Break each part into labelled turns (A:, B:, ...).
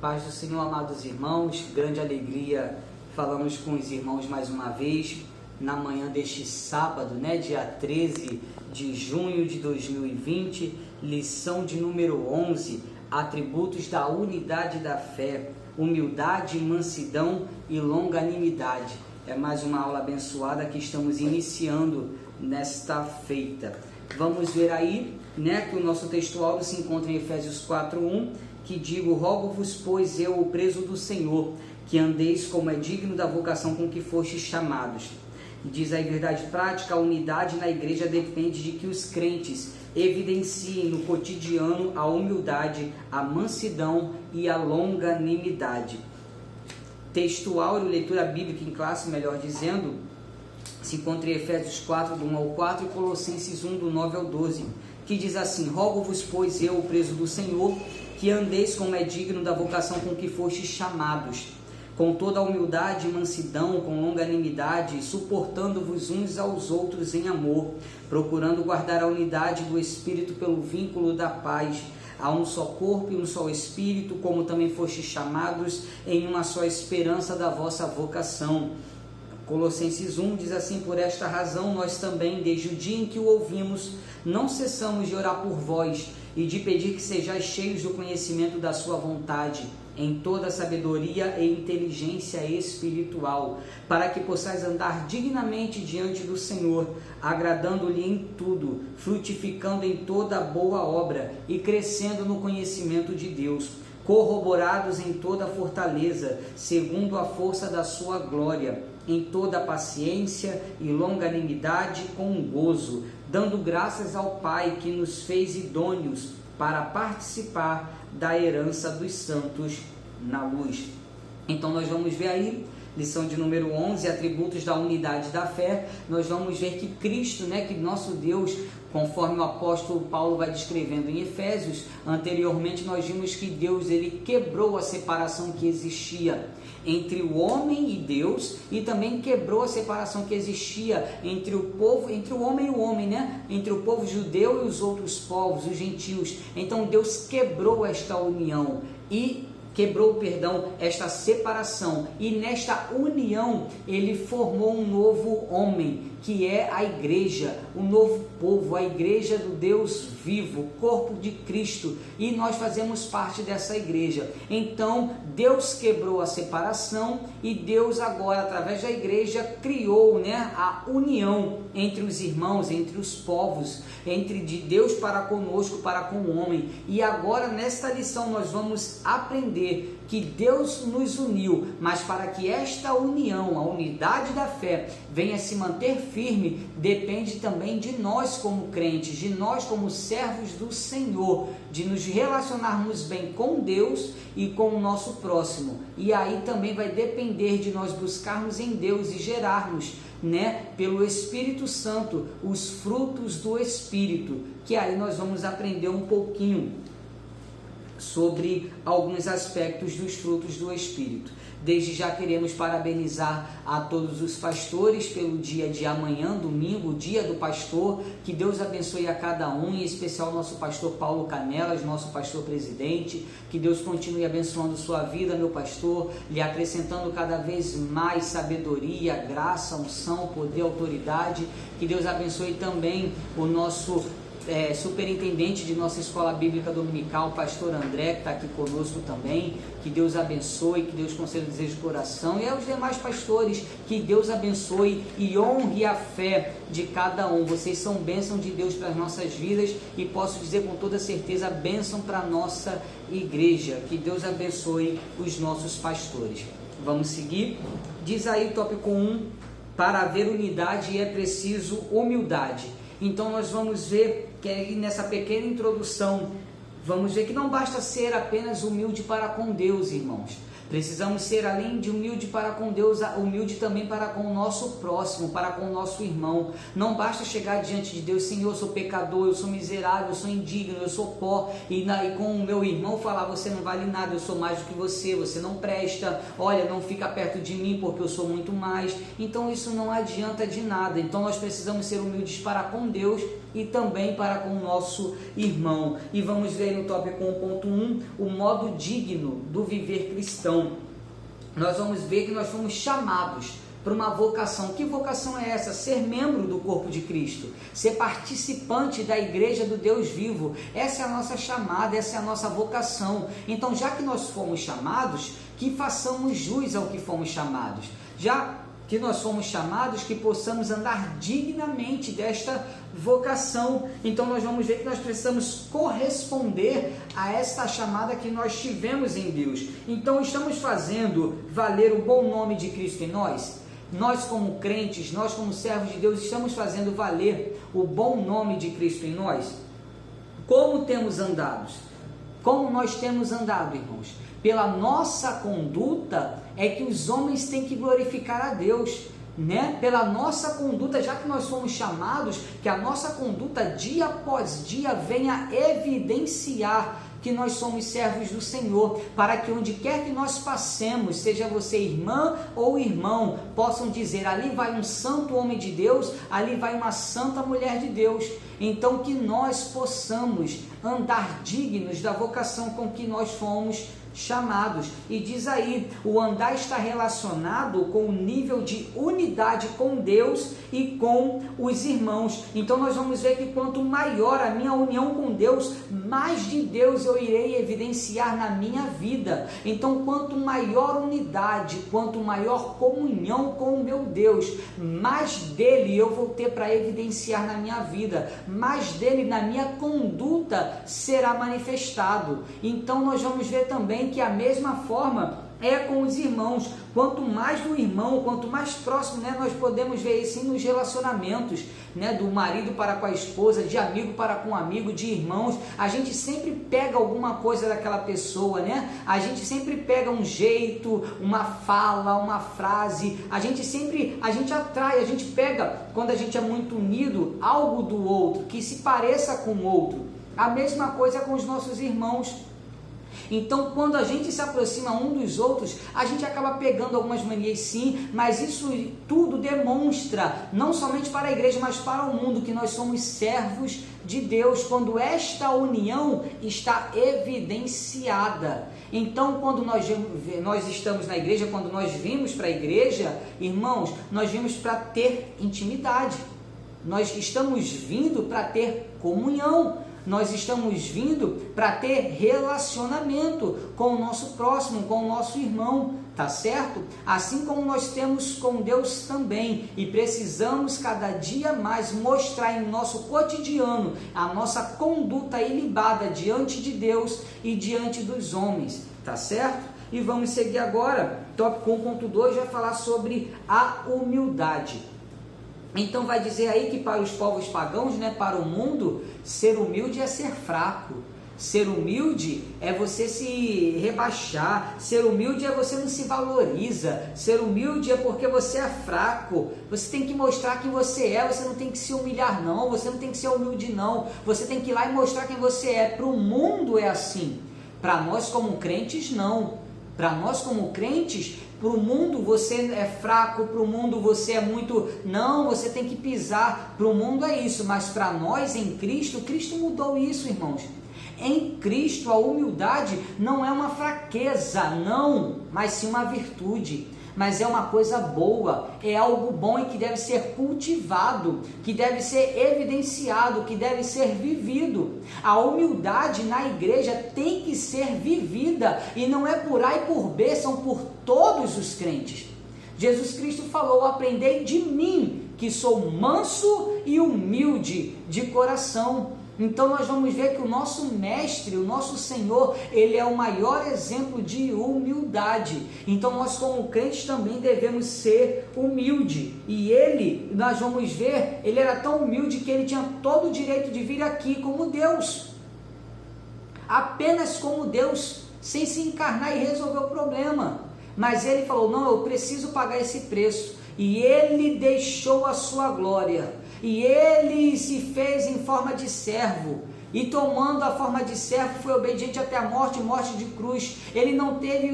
A: Paz do Senhor, amados irmãos, grande alegria, falamos com os irmãos mais uma vez, na manhã deste sábado, dia 13 de junho de 2020, lição de número 11, atributos da unidade da fé, humildade, mansidão e longanimidade. É mais uma aula abençoada que estamos iniciando nesta feita. Vamos ver aí, que o nosso textual se encontra em Efésios 4:1, que digo, rogo-vos, pois eu, o preso do Senhor, que andeis como é digno da vocação com que fostes chamados. E diz aí, verdade prática, a unidade na igreja depende de que os crentes evidenciem no cotidiano a humildade, a mansidão e a longanimidade. Textual e leitura bíblica em classe, melhor dizendo, se encontra em Efésios 4, do 1 ao 4 e Colossenses 1, do 9 ao 12, que diz assim, rogo-vos, pois eu, o preso do Senhor, que andeis como é digno da vocação com que fostes chamados, com toda a humildade e mansidão, com longanimidade, suportando-vos uns aos outros em amor, procurando guardar a unidade do Espírito pelo vínculo da paz. Há um só corpo e um só Espírito, como também fostes chamados em uma só esperança da vossa vocação. Colossenses 1 diz assim, por esta razão nós também, desde o dia em que o ouvimos, não cessamos de orar por vós e de pedir que sejais cheios do conhecimento da sua vontade, em toda sabedoria e inteligência espiritual, para que possais andar dignamente diante do Senhor, agradando-lhe em tudo, frutificando em toda boa obra e crescendo no conhecimento de Deus, corroborados em toda fortaleza, segundo a força da sua glória, em toda paciência e longanimidade com gozo, dando graças ao Pai que nos fez idôneos para participar da herança dos santos na luz. Então nós vamos ver aí, lição de número 11, atributos da unidade da fé. Nós vamos ver que Cristo, que nosso Deus, conforme o apóstolo Paulo vai descrevendo em Efésios, anteriormente nós vimos que Deus ele quebrou a separação que existia entre o homem e Deus, e também quebrou a separação que existia entre o povo, entre o homem e o homem, entre o povo judeu e os outros povos, os gentios. Então Deus quebrou esta união e esta separação, e nesta união ele formou um novo homem, que é a igreja, o novo povo, a igreja do Deus vivo, o corpo de Cristo, e nós fazemos parte dessa igreja. Então Deus quebrou a separação e Deus agora, através da igreja, criou a união entre os irmãos, entre os povos, entre de Deus para conosco, para com o homem. E agora nesta lição nós vamos aprender que Deus nos uniu, mas para que esta união, a unidade da fé, venha se manter firme, depende também de nós como crentes, de nós como servos do Senhor, de nos relacionarmos bem com Deus e com o nosso próximo. E aí também vai depender de nós buscarmos em Deus e gerarmos, pelo Espírito Santo, os frutos do Espírito, que aí nós vamos aprender um pouquinho sobre alguns aspectos dos frutos do Espírito. Desde já queremos parabenizar a todos os pastores pelo dia de amanhã, domingo, o dia do pastor. Que Deus abençoe a cada um, em especial nosso pastor Paulo Canelas, nosso pastor presidente. Que Deus continue abençoando sua vida, meu pastor, lhe acrescentando cada vez mais sabedoria, graça, unção, poder, autoridade. Que Deus abençoe também o nosso superintendente de nossa escola bíblica dominical, pastor André, que está aqui conosco também. Que Deus abençoe, que Deus conceda o desejo do coração, e aos demais pastores, que Deus abençoe e honre a fé de cada um. Vocês são bênção de Deus para as nossas vidas, e posso dizer com toda certeza, bênção para a nossa igreja. Que Deus abençoe os nossos pastores. Vamos seguir. Diz aí o tópico 1, para haver unidade é preciso humildade. Então nós vamos ver que aí nessa pequena introdução, vamos ver que não basta ser apenas humilde para com Deus, irmãos. Precisamos ser, além de humilde para com Deus, humilde também para com o nosso próximo, para com o nosso irmão. Não basta chegar diante de Deus, Senhor, eu sou pecador, eu sou miserável, eu sou indigno, eu sou pó, e com o meu irmão falar, você não vale nada, eu sou mais do que você não presta, olha, não fica perto de mim porque eu sou muito mais. Então isso não adianta de nada. Então nós precisamos ser humildes para com Deus e também para com o nosso irmão. E vamos ver no tópico 1.1 o modo digno do viver cristão. Nós vamos ver que nós fomos chamados para uma vocação. Que vocação é essa? Ser membro do corpo de Cristo, ser participante da igreja do Deus vivo. Essa é a nossa chamada, essa é a nossa vocação. Então, já que nós fomos chamados, que façamos jus ao que fomos chamados. Já que nós fomos chamados, que possamos andar dignamente desta vocação. Então nós vamos ver que nós precisamos corresponder a esta chamada que nós tivemos em Deus. Então estamos fazendo valer o bom nome de Cristo em nós? Nós como crentes, nós como servos de Deus, estamos fazendo valer o bom nome de Cristo em nós? Como temos andado? Como nós temos andado, irmãos? Pela nossa conduta é que os homens têm que glorificar a Deus, né? Pela nossa conduta, já que nós fomos chamados, que a nossa conduta dia após dia venha evidenciar que nós somos servos do Senhor, para que onde quer que nós passemos, seja você irmã ou irmão, possam dizer: ali vai um santo homem de Deus, ali vai uma santa mulher de Deus. Então que nós possamos andar dignos da vocação com que nós fomos chamados. E diz aí, o andar está relacionado com o nível de unidade com Deus e com os irmãos. Então nós vamos ver que quanto maior a minha união com Deus, mais de Deus eu irei evidenciar na minha vida. Então quanto maior unidade, quanto maior comunhão com o meu Deus, mais dele eu vou ter para evidenciar na minha vida, mais dele na minha conduta será manifestado. Então nós vamos ver também que a mesma forma é com os irmãos. Quanto mais do irmão, quanto mais próximo, né, nós podemos ver isso nos relacionamentos, né, do marido para com a esposa, de amigo para com amigo, de irmãos. A gente sempre pega alguma coisa daquela pessoa, né? A gente sempre pega um jeito, uma fala, uma frase. A gente atrai, a gente pega, quando a gente é muito unido, algo do outro, que se pareça com o outro. A mesma coisa com os nossos irmãos. Então, quando a gente se aproxima um dos outros, a gente acaba pegando algumas manias, sim, mas isso tudo demonstra, não somente para a igreja, mas para o mundo, que nós somos servos de Deus, quando esta união está evidenciada. Então, quando nós estamos na igreja, quando nós vimos para a igreja, irmãos, nós vimos para ter intimidade, nós estamos vindo para ter comunhão, nós estamos vindo para ter relacionamento com o nosso próximo, com o nosso irmão, tá certo? Assim como nós temos com Deus também, e precisamos cada dia mais mostrar em nosso cotidiano a nossa conduta ilibada diante de Deus e diante dos homens, tá certo? E vamos seguir agora, tópico 1.2 vai falar sobre a humildade. Então vai dizer aí que para os povos pagãos, né, para o mundo, ser humilde é ser fraco. Ser humilde é você se rebaixar. Ser humilde é você não se valoriza. Ser humilde é porque você é fraco. Você tem que mostrar quem você é. Você não tem que se humilhar não. Você não tem que ser humilde não. Você tem que ir lá e mostrar quem você é. Para o mundo é assim. Para nós como crentes não. Para nós como crentes, para o mundo você é fraco, para o mundo você é muito... Não, você tem que pisar. Para o mundo é isso, mas para nós em Cristo, Cristo mudou isso, irmãos. Em Cristo a humildade não é uma fraqueza, não, mas sim uma virtude. Mas é uma coisa boa, é algo bom e que deve ser cultivado, que deve ser evidenciado, que deve ser vivido. A humildade na igreja tem que ser vivida, e não é por A e por B, são por todos os crentes. Jesus Cristo falou: aprendei de mim, que sou manso e humilde de coração. Então nós vamos ver que o nosso mestre, o nosso Senhor, ele é o maior exemplo de humildade. Então nós como crentes também devemos ser humilde. E ele, nós vamos ver, ele era tão humilde que ele tinha todo o direito de vir aqui como Deus. Apenas como Deus, sem se encarnar e resolver o problema. Mas ele falou: não, eu preciso pagar esse preço. E ele deixou a sua glória. E ele se fez em forma de servo, e tomando a forma de servo foi obediente até a morte, morte de cruz. Ele não teve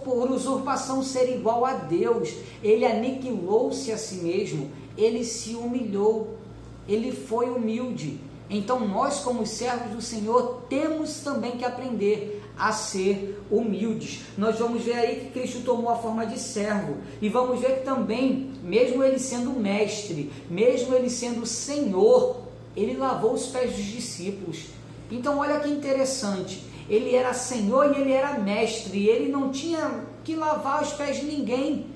A: por usurpação ser igual a Deus, ele aniquilou-se a si mesmo, ele se humilhou. ele foi humilde. Então nós, como servos do Senhor, temos também que aprender a ser humildes. Nós vamos ver aí que Cristo tomou a forma de servo, e vamos ver que também, mesmo ele sendo mestre, mesmo ele sendo Senhor, ele lavou os pés dos discípulos. Então olha que interessante, ele era Senhor e ele era mestre, e ele não tinha que lavar os pés de ninguém.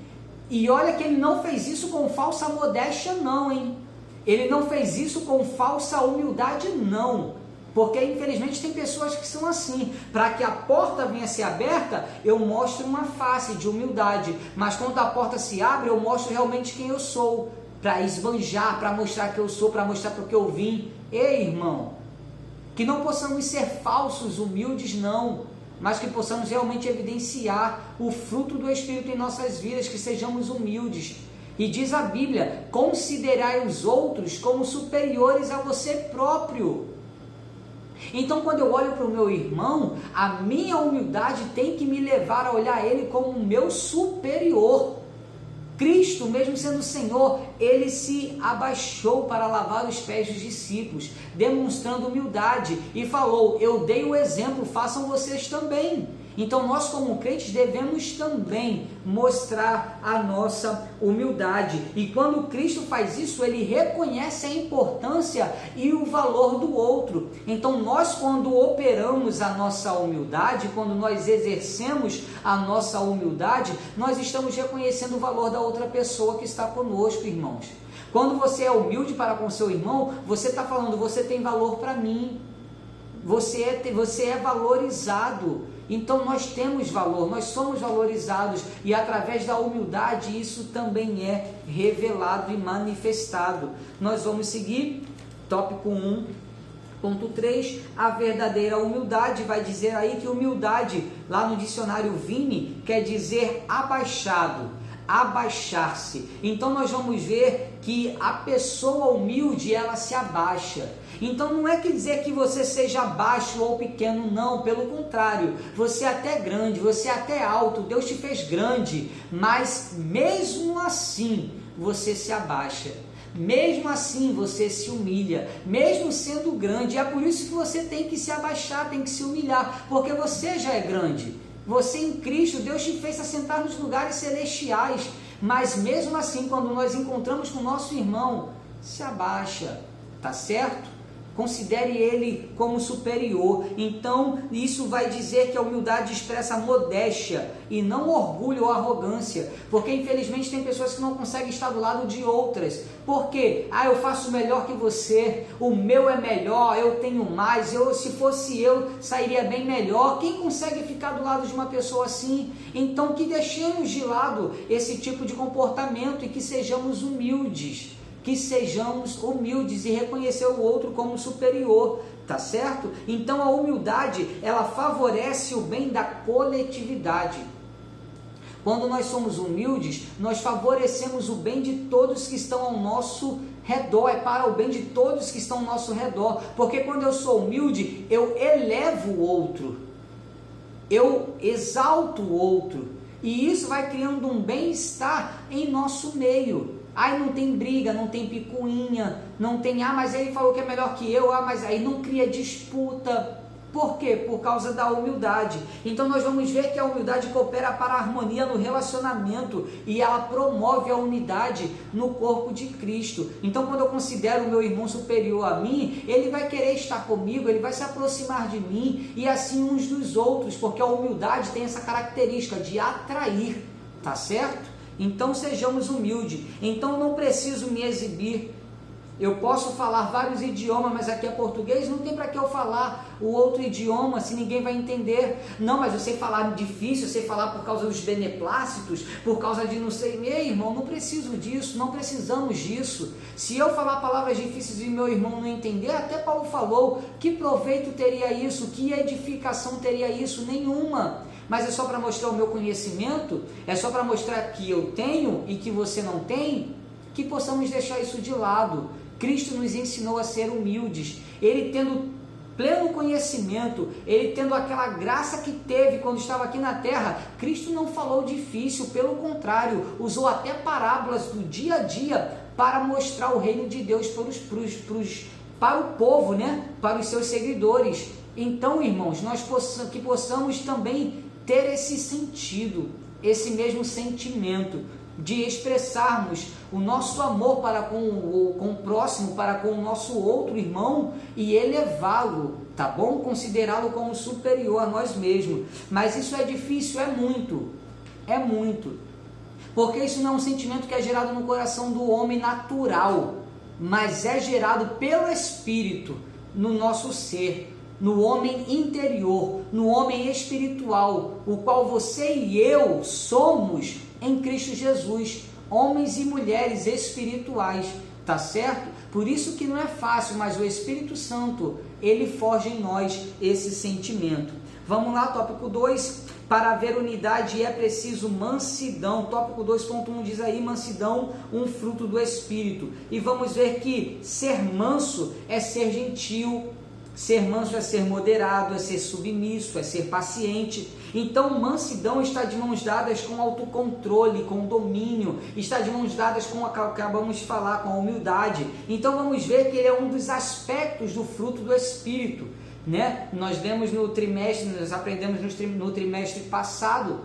A: E olha que ele não fez isso com falsa modéstia não, hein? Ele não fez isso com falsa humildade não, porque infelizmente tem pessoas que são assim. Para que a porta venha a ser aberta, eu mostro uma face de humildade, mas quando a porta se abre, eu mostro realmente quem eu sou, para esbanjar, para mostrar que eu sou, para mostrar porque eu vim. Ei, irmão, que não possamos ser falsos, humildes não, mas que possamos realmente evidenciar o fruto do Espírito em nossas vidas, que sejamos humildes. E diz a Bíblia, considerai os outros como superiores a você próprio. Então quando eu olho para o meu irmão, a minha humildade tem que me levar a olhar ele como o meu superior. Cristo, mesmo sendo Senhor, ele se abaixou para lavar os pés dos discípulos, demonstrando humildade, e falou, eu dei o exemplo, façam vocês também. Então nós como crentes devemos também mostrar a nossa humildade, e quando Cristo faz isso, ele reconhece a importância e o valor do outro. Então nós, quando operamos a nossa humildade, quando nós exercemos a nossa humildade, nós estamos reconhecendo o valor da outra pessoa que está conosco, irmãos. Quando você é humilde para com seu irmão, você está falando, você tem valor para mim, você é valorizado. Então nós temos valor, nós somos valorizados, e através da humildade isso também é revelado e manifestado. Nós vamos seguir, tópico 1.3, a verdadeira humildade. Vai dizer aí que humildade, lá no dicionário Vini, quer dizer abaixado, abaixar-se. Então nós vamos ver que a pessoa humilde, ela se abaixa. Então não é que dizer que você seja baixo ou pequeno, não, pelo contrário, você é até grande, você é até alto, Deus te fez grande, mas mesmo assim você se abaixa, mesmo assim você se humilha, mesmo sendo grande. É por isso que você tem que se abaixar, tem que se humilhar, porque você já é grande, você em Cristo, Deus te fez assentar nos lugares celestiais, mas mesmo assim, quando nós encontramos com o nosso irmão, se abaixa, tá certo? Considere ele como superior. Então isso vai dizer que a humildade expressa modéstia e não orgulho ou arrogância, porque infelizmente tem pessoas que não conseguem estar do lado de outras. Por quê? Eu faço melhor que você, o meu é melhor, eu tenho mais, se fosse eu sairia bem melhor. Quem consegue ficar do lado de uma pessoa assim? Então que deixemos de lado esse tipo de comportamento e que sejamos humildes. Que sejamos humildes e reconhecer o outro como superior, tá certo? Então a humildade, ela favorece o bem da coletividade. Quando nós somos humildes, nós favorecemos o bem de todos que estão ao nosso redor, é para o bem de todos que estão ao nosso redor, porque quando eu sou humilde, eu elevo o outro, eu exalto o outro, e isso vai criando um bem-estar em nosso meio. Não tem briga, não tem picuinha, não tem, mas ele falou que é melhor que eu, mas aí não cria disputa. Por quê? Por causa da humildade. Então nós vamos ver que a humildade coopera para a harmonia no relacionamento, e ela promove a unidade no corpo de Cristo. Então quando eu considero o meu irmão superior a mim, ele vai querer estar comigo, ele vai se aproximar de mim, e assim uns dos outros, porque a humildade tem essa característica de atrair, tá certo? Então sejamos humildes. Então não preciso me exibir. Eu posso falar vários idiomas, mas aqui é português, não tem para que eu falar o outro idioma se ninguém vai entender. Não, mas eu sei falar difícil, eu sei falar por causa dos beneplácitos, por causa de não sei. Ei, irmão, não preciso disso, não precisamos disso. Se eu falar palavras difíceis e meu irmão não entender, até Paulo falou, que proveito teria isso? Que edificação teria isso? Nenhuma. Mas é só para mostrar o meu conhecimento? É só para mostrar que eu tenho e que você não tem? Que possamos deixar isso de lado. Cristo nos ensinou a ser humildes. Ele tendo pleno conhecimento, ele tendo aquela graça que teve quando estava aqui na terra, Cristo não falou difícil, pelo contrário, usou até parábolas do dia a dia para mostrar o reino de Deus para o povo, né? Para os seus seguidores. Então, irmãos, que possamos também ter esse sentido, esse mesmo sentimento de expressarmos o nosso amor para com o próximo, para com o nosso outro irmão e elevá-lo, tá bom? Considerá-lo como superior a nós mesmos. Mas isso é difícil, é muito, porque isso não é um sentimento que é gerado no coração do homem natural, mas é gerado pelo Espírito no nosso ser, no homem interior, no homem espiritual, o qual você e eu somos em Cristo Jesus, homens e mulheres espirituais, tá certo? Por isso que não é fácil, mas o Espírito Santo, ele forja em nós esse sentimento. Vamos lá, tópico 2, para haver unidade é preciso mansidão. Tópico 2.1 diz aí, mansidão, um fruto do Espírito. E vamos ver que ser manso é ser gentil, ser manso é ser moderado, é ser submisso, é ser paciente. Então, mansidão está de mãos dadas com autocontrole, com domínio, está de mãos dadas com, acabamos de falar, com a humildade. Então, vamos ver que ele é um dos aspectos do fruto do Espírito, né? Nós vemos no trimestre, nós aprendemos no trimestre passado,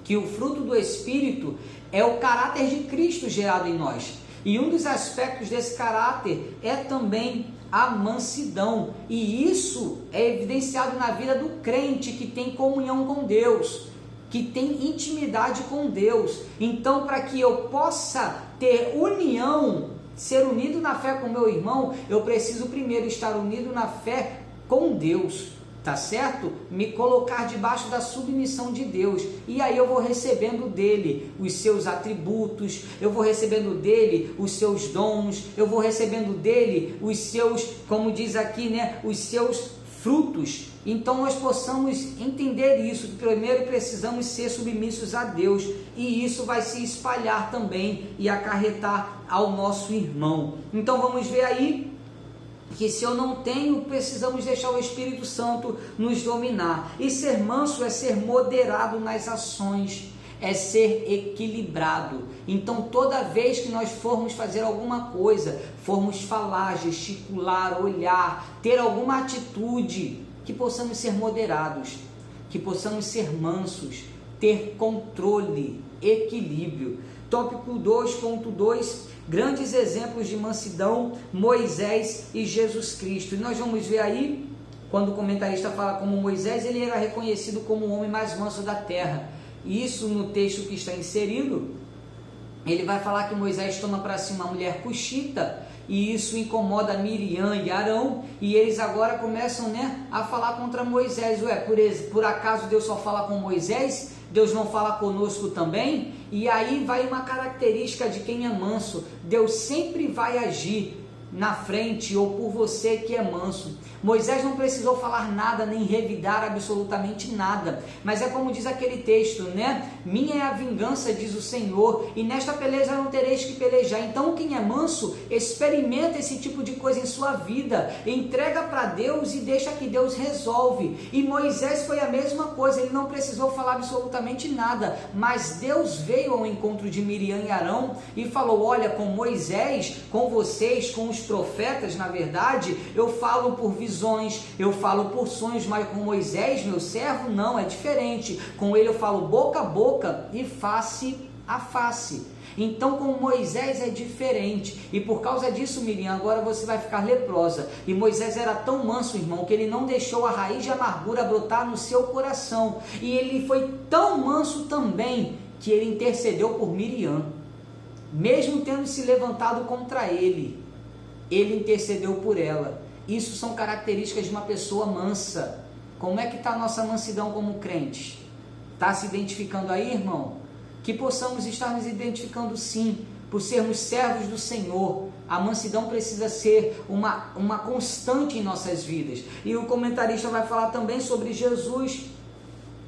A: que o fruto do Espírito é o caráter de Cristo gerado em nós. E um dos aspectos desse caráter é também a mansidão, e isso é evidenciado na vida do crente que tem comunhão com Deus, que tem intimidade com Deus. Então, para que eu possa ter união, ser unido na fé com meu irmão, eu preciso primeiro estar unido na fé com Deus, tá certo? Me colocar debaixo da submissão de Deus, e aí eu vou recebendo dele os seus atributos, eu vou recebendo dele os seus dons, eu vou recebendo dele os seus, como diz aqui, né, os seus frutos. Então nós possamos entender isso, que primeiro precisamos ser submissos a Deus, e isso vai se espalhar também e acarretar ao nosso irmão. Então vamos ver aí que se eu não tenho, precisamos deixar o Espírito Santo nos dominar. E ser manso é ser moderado nas ações, é ser equilibrado. Então, toda vez que nós formos fazer alguma coisa, formos falar, gesticular, olhar, ter alguma atitude, que possamos ser moderados, que possamos ser mansos, ter controle, equilíbrio. Tópico 2.2, grandes exemplos de mansidão, Moisés e Jesus Cristo. E nós vamos ver aí, quando o comentarista fala como Moisés, ele era reconhecido como o homem mais manso da terra. E isso no texto que está inserido, ele vai falar que Moisés toma para si uma mulher cuxita, e isso incomoda Miriam e Arão, e eles agora começam, né, a falar contra Moisés. Ué, por acaso Deus só fala com Moisés? Deus não fala conosco também? E aí vai uma característica de quem é manso: Deus sempre vai agir na frente ou por você que é manso. Moisés não precisou falar nada, nem revidar absolutamente nada, mas é como diz aquele texto, né? Minha é a vingança, diz o Senhor, e nesta peleja não tereis que pelejar. Então quem é manso, experimenta esse tipo de coisa em sua vida, entrega para Deus e deixa que Deus resolve. E Moisés foi a mesma coisa, ele não precisou falar absolutamente nada, mas Deus veio ao encontro de Miriam e Arão e falou: olha, com Moisés, com vocês, com os profetas, na verdade, eu falo por visões, eu falo por sonhos, mas com Moisés, meu servo, não, é diferente. Com ele eu falo boca a boca e face a face. Então com Moisés é diferente, e por causa disso, Miriam, agora você vai ficar leprosa. E Moisés era tão manso, irmão, que ele não deixou a raiz de amargura brotar no seu coração, e ele foi tão manso também, que ele intercedeu por Miriam, mesmo tendo se levantado contra ele, ele intercedeu por ela. Isso são características de uma pessoa mansa. Como é que está a nossa mansidão como crentes? Está se identificando aí, irmão? Que possamos estar nos identificando sim, por sermos servos do Senhor. A mansidão precisa ser uma constante em nossas vidas. E o comentarista vai falar também sobre Jesus.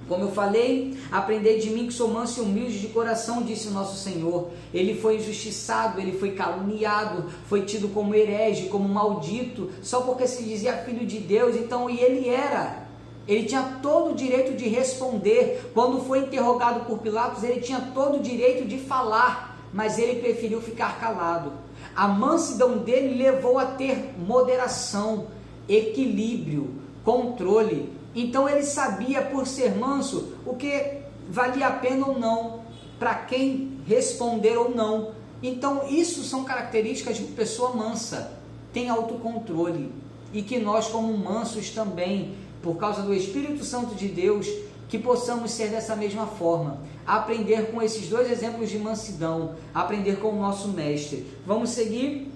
A: Como eu falei, aprendei de mim que sou manso e humilde de coração, disse o nosso Senhor. Ele foi injustiçado, ele foi caluniado, foi tido como herege, como maldito, só porque se dizia filho de Deus. Então, e ele tinha todo o direito de responder. Quando foi interrogado por Pilatos, ele tinha todo o direito de falar, mas ele preferiu ficar calado. A mansidão dele levou a ter moderação, equilíbrio, controle. Então ele sabia, por ser manso, o que valia a pena ou não, para quem responder ou não. Então isso são características de uma pessoa mansa, tem autocontrole, e que nós como mansos também, por causa do Espírito Santo de Deus, que possamos ser dessa mesma forma, aprender com esses dois exemplos de mansidão, aprender com o nosso mestre. Vamos seguir,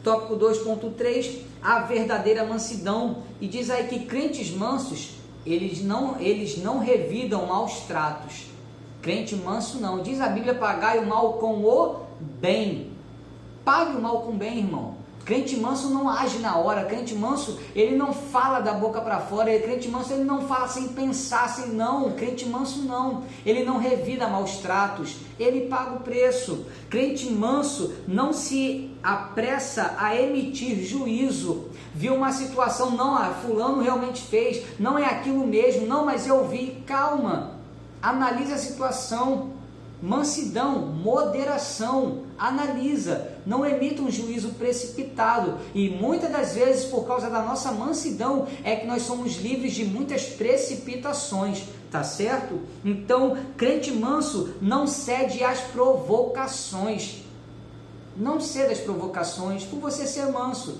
A: tópico 2.3, a verdadeira mansidão, e diz aí que crentes mansos, eles não revidam maus tratos. Crente manso não, diz a Bíblia, pagai o mal com o bem. Pague o mal com o bem, irmão. Crente manso não age na hora, crente manso, ele não fala da boca para fora, crente manso, ele não fala sem pensar, sem não, crente manso não, ele não revida maus tratos, ele paga o preço. Crente manso não se apressa a emitir juízo, viu uma situação, não, fulano realmente fez, não é aquilo mesmo, não, mas eu vi, calma, analise a situação. Mansidão, moderação, analisa, não emita um juízo precipitado, e muitas das vezes por causa da nossa mansidão é que nós somos livres de muitas precipitações, tá certo? Então, crente manso não cede às provocações, não ceda às provocações por você ser manso.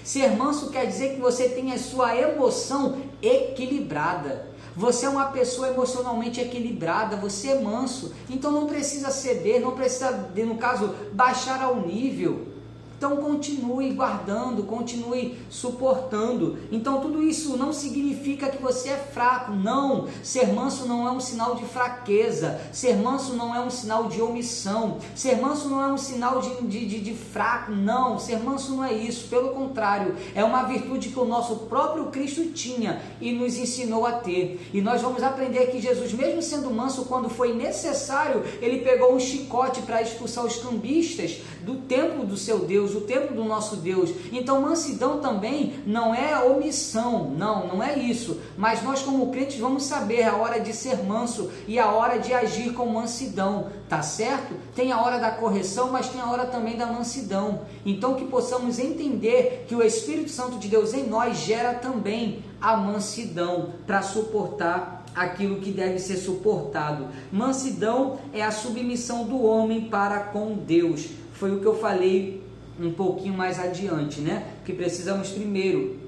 A: Ser manso quer dizer que você tem a sua emoção equilibrada. Você é uma pessoa emocionalmente equilibrada, você é manso, então não precisa ceder, não precisa, no caso, baixar ao nível. Então continue guardando, continue suportando. Então tudo isso não significa que você é fraco, não. Ser manso não é um sinal de fraqueza, ser manso não é um sinal de omissão, ser manso não é um sinal de fraco, não. Ser manso não é isso, pelo contrário, é uma virtude que o nosso próprio Cristo tinha e nos ensinou a ter. E nós vamos aprender que Jesus, mesmo sendo manso, quando foi necessário, ele pegou um chicote para expulsar os cambistas do templo do seu Deus, o templo do nosso Deus. Então mansidão também não é omissão, não é isso, mas nós como crentes vamos saber a hora de ser manso e a hora de agir com mansidão, tá certo? Tem a hora da correção, mas tem a hora também da mansidão. Então que possamos entender que o Espírito Santo de Deus em nós gera também a mansidão para suportar aquilo que deve ser suportado. Mansidão é a submissão do homem para com Deus. Foi o que eu falei um pouquinho mais adiante, né? Que precisamos primeiro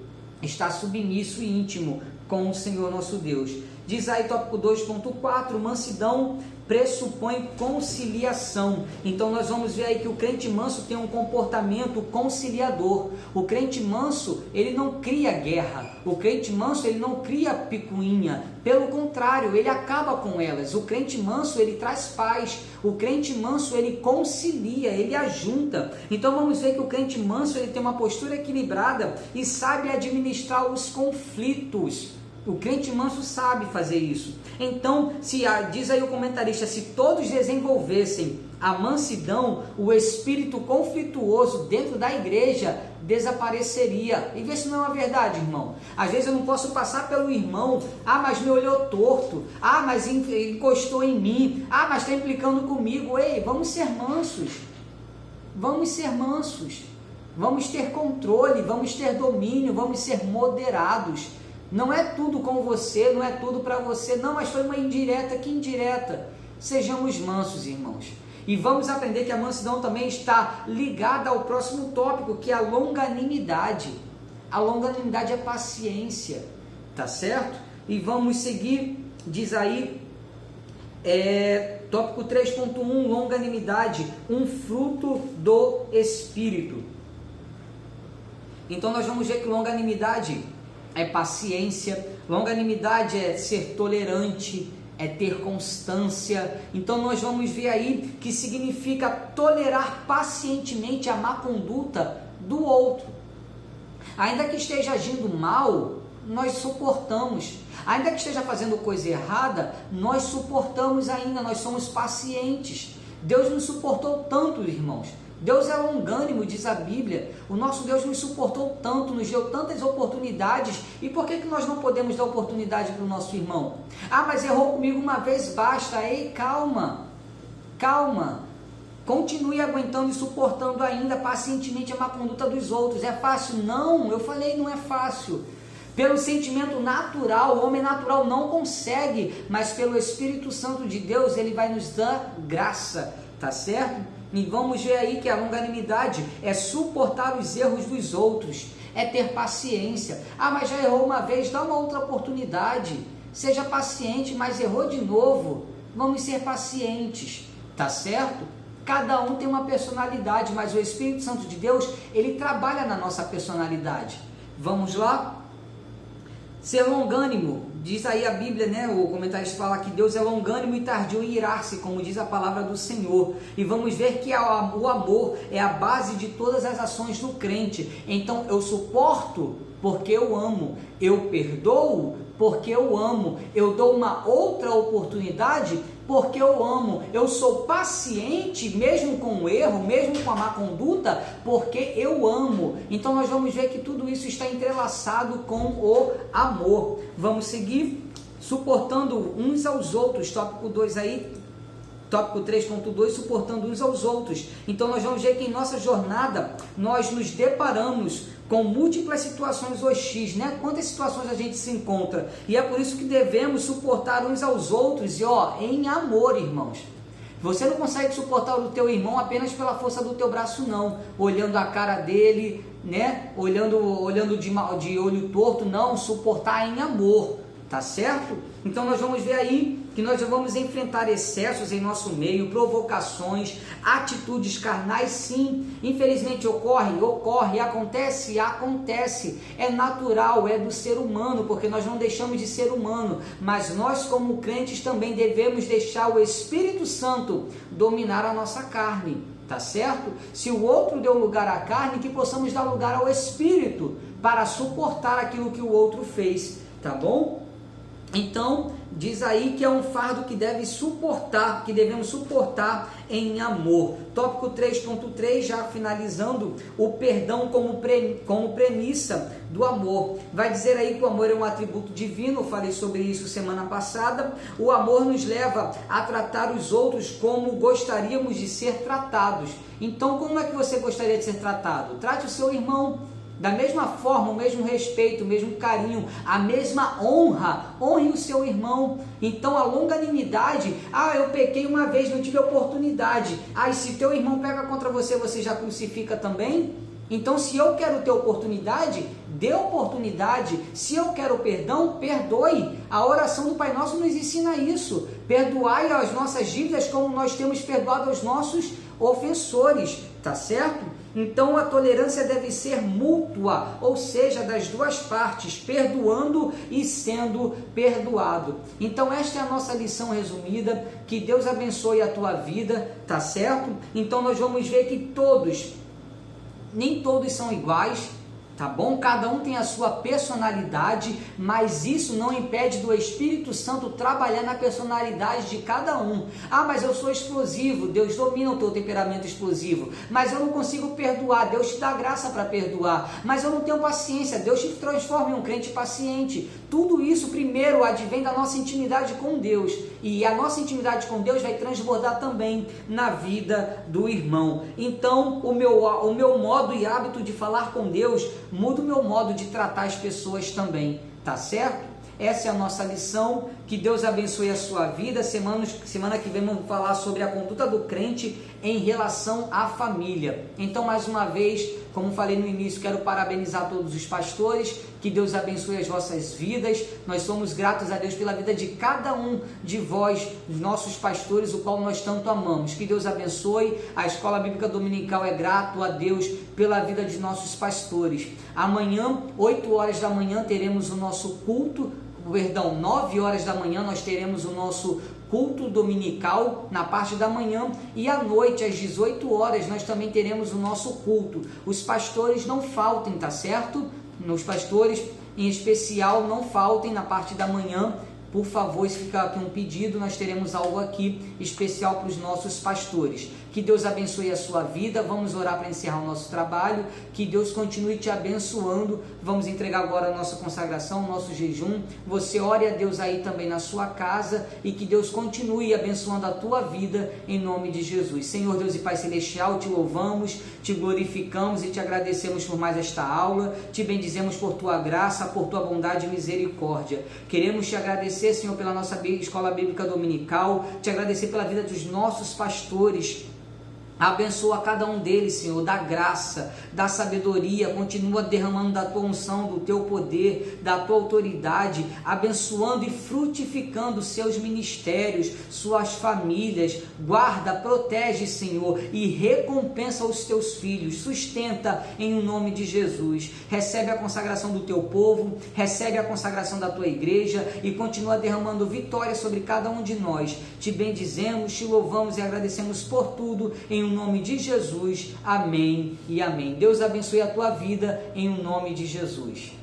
A: estar submisso e íntimo com o Senhor nosso Deus. Diz aí tópico 2.4, mansidão pressupõe conciliação. Então nós vamos ver aí que o crente manso tem um comportamento conciliador. O crente manso, ele não cria guerra. O crente manso, ele não cria picuinha. Pelo contrário, ele acaba com elas. O crente manso, ele traz paz. O crente manso, ele concilia, ele ajunta. Então vamos ver que o crente manso, ele tem uma postura equilibrada e sabe administrar os conflitos. O crente manso sabe fazer isso. Então, diz aí o comentarista, se todos desenvolvessem a mansidão, o espírito conflituoso dentro da igreja desapareceria. E vê se não é uma verdade, irmão. Às vezes eu não posso passar pelo irmão, mas me olhou torto, mas encostou em mim, mas está implicando comigo. Ei, vamos ser mansos. Vamos ser mansos. Vamos ter controle, vamos ter domínio, vamos ser moderados. Não é tudo com você, não é tudo para você, não, mas foi uma indireta, que indireta. Sejamos mansos, irmãos. E vamos aprender que a mansidão também está ligada ao próximo tópico, que é a longanimidade. A longanimidade é paciência, tá certo? E vamos seguir, diz aí, tópico 3.1, longanimidade, um fruto do Espírito. Então nós vamos ver que longanimidade é paciência, longanimidade é ser tolerante, é ter constância. Então nós vamos ver aí que significa tolerar pacientemente a má conduta do outro. Ainda que esteja agindo mal, nós suportamos. Ainda que esteja fazendo coisa errada, nós suportamos ainda, nós somos pacientes. Deus nos suportou tanto, irmãos. Deus é longânimo, diz a Bíblia. O nosso Deus nos suportou tanto, nos deu tantas oportunidades. E por que nós não podemos dar oportunidade para o nosso irmão? Mas errou comigo uma vez, basta. Ei, calma, calma. Continue aguentando e suportando ainda pacientemente a má conduta dos outros. É fácil? Não, eu falei, não é fácil. Pelo sentimento natural, o homem natural não consegue, mas pelo Espírito Santo de Deus, ele vai nos dar graça, tá certo? E vamos ver aí que a longanimidade é suportar os erros dos outros, é ter paciência. Ah, mas já errou uma vez, dá uma outra oportunidade. Seja paciente, mas errou de novo. Vamos ser pacientes, tá certo? Cada um tem uma personalidade, mas o Espírito Santo de Deus, ele trabalha na nossa personalidade. Vamos lá? Ser longânimo, diz aí a Bíblia, né? O comentarista fala que Deus é longânimo e tardio em irar-se, como diz a palavra do Senhor. E vamos ver que o amor é a base de todas as ações do crente. Então eu suporto porque eu amo, eu perdoo porque eu amo, eu dou uma outra oportunidade porque eu amo, eu sou paciente mesmo com o erro, mesmo com a má conduta, porque eu amo. Então nós vamos ver que tudo isso está entrelaçado com o amor. Vamos seguir suportando uns aos outros, tópico 2 aí, tópico 3.2, suportando uns aos outros. Então nós vamos ver que em nossa jornada nós nos deparamos com múltiplas situações hostis, né? Quantas situações a gente se encontra, e é por isso que devemos suportar uns aos outros, e em amor, irmãos. Você não consegue suportar o teu irmão apenas pela força do teu braço, não, olhando a cara dele, né? Olhando de olho torto, não, suportar em amor, tá certo? Então nós vamos ver aí que nós vamos enfrentar excessos em nosso meio, provocações, atitudes carnais, sim, infelizmente ocorre, acontece, é natural, é do ser humano, porque nós não deixamos de ser humano, mas nós como crentes também devemos deixar o Espírito Santo dominar a nossa carne, tá certo? Se o outro deu lugar à carne, que possamos dar lugar ao Espírito, para suportar aquilo que o outro fez, tá bom? Então, diz aí que é um fardo que devemos suportar em amor. Tópico 3.3, já finalizando, o perdão como premissa do amor. Vai dizer aí que o amor é um atributo divino, eu falei sobre isso semana passada. O amor nos leva a tratar os outros como gostaríamos de ser tratados. Então, como é que você gostaria de ser tratado? Trate o seu irmão da mesma forma, o mesmo respeito, o mesmo carinho, a mesma honra, honre o seu irmão. Então a longanimidade, eu pequei uma vez, não tive oportunidade, e se teu irmão pega contra você, você já crucifica também? Então se eu quero ter oportunidade, dê oportunidade. Se eu quero perdão, perdoe. A oração do Pai Nosso nos ensina isso, perdoai as nossas dívidas como nós temos perdoado aos nossos ofensores, tá certo? Então a tolerância deve ser mútua, ou seja, das duas partes, perdoando e sendo perdoado. Então esta é a nossa lição resumida, que Deus abençoe a tua vida, tá certo? Então nós vamos ver que nem todos são iguais, tá bom? Cada um tem a sua personalidade, mas isso não impede do Espírito Santo trabalhar na personalidade de cada um. Mas eu sou explosivo, Deus domina o teu temperamento explosivo, mas eu não consigo perdoar, Deus te dá graça para perdoar, mas eu não tenho paciência, Deus te transforma em um crente paciente. Tudo isso primeiro advém da nossa intimidade com Deus, e a nossa intimidade com Deus vai transbordar também na vida do irmão. Então o meu modo e hábito de falar com Deus muda o meu modo de tratar as pessoas também, tá certo? Essa é a nossa lição, que Deus abençoe a sua vida. Semana que vem vamos falar sobre a conduta do crente em relação à família. Então, mais uma vez, como falei no início, quero parabenizar todos os pastores, que Deus abençoe as vossas vidas. Nós somos gratos a Deus pela vida de cada um de vós, os nossos pastores, o qual nós tanto amamos. Que Deus abençoe. A Escola Bíblica Dominical é grato a Deus pela vida de nossos pastores. Amanhã, 8 horas da manhã, teremos o nosso culto, 9 horas da manhã nós teremos o nosso culto dominical na parte da manhã, e à noite às 18 horas nós também teremos o nosso culto. Os pastores não faltem, tá certo? Os pastores em especial não faltem na parte da manhã, por favor, se ficar aqui um pedido, nós teremos algo aqui especial para os nossos pastores. Que Deus abençoe a sua vida. Vamos orar para encerrar o nosso trabalho. Que Deus continue te abençoando. Vamos entregar agora a nossa consagração, o nosso jejum. Você ore a Deus aí também na sua casa e que Deus continue abençoando a tua vida em nome de Jesus. Senhor Deus e Pai Celestial, te louvamos, te glorificamos e te agradecemos por mais esta aula. Te bendizemos por tua graça, por tua bondade e misericórdia. Queremos te agradecer, Senhor, pela nossa escola bíblica dominical, te agradecer pela vida dos nossos pastores. Abençoa cada um deles, Senhor, da graça, da sabedoria, continua derramando da tua unção, do teu poder, da tua autoridade, abençoando e frutificando seus ministérios, suas famílias. Guarda, protege, Senhor, e recompensa os teus filhos, sustenta em nome de Jesus. Recebe a consagração do teu povo, recebe a consagração da tua igreja e continua derramando vitória sobre cada um de nós. Te bendizemos, te louvamos e agradecemos por tudo, em nome de Jesus, amém e amém. Deus abençoe a tua vida em nome de Jesus.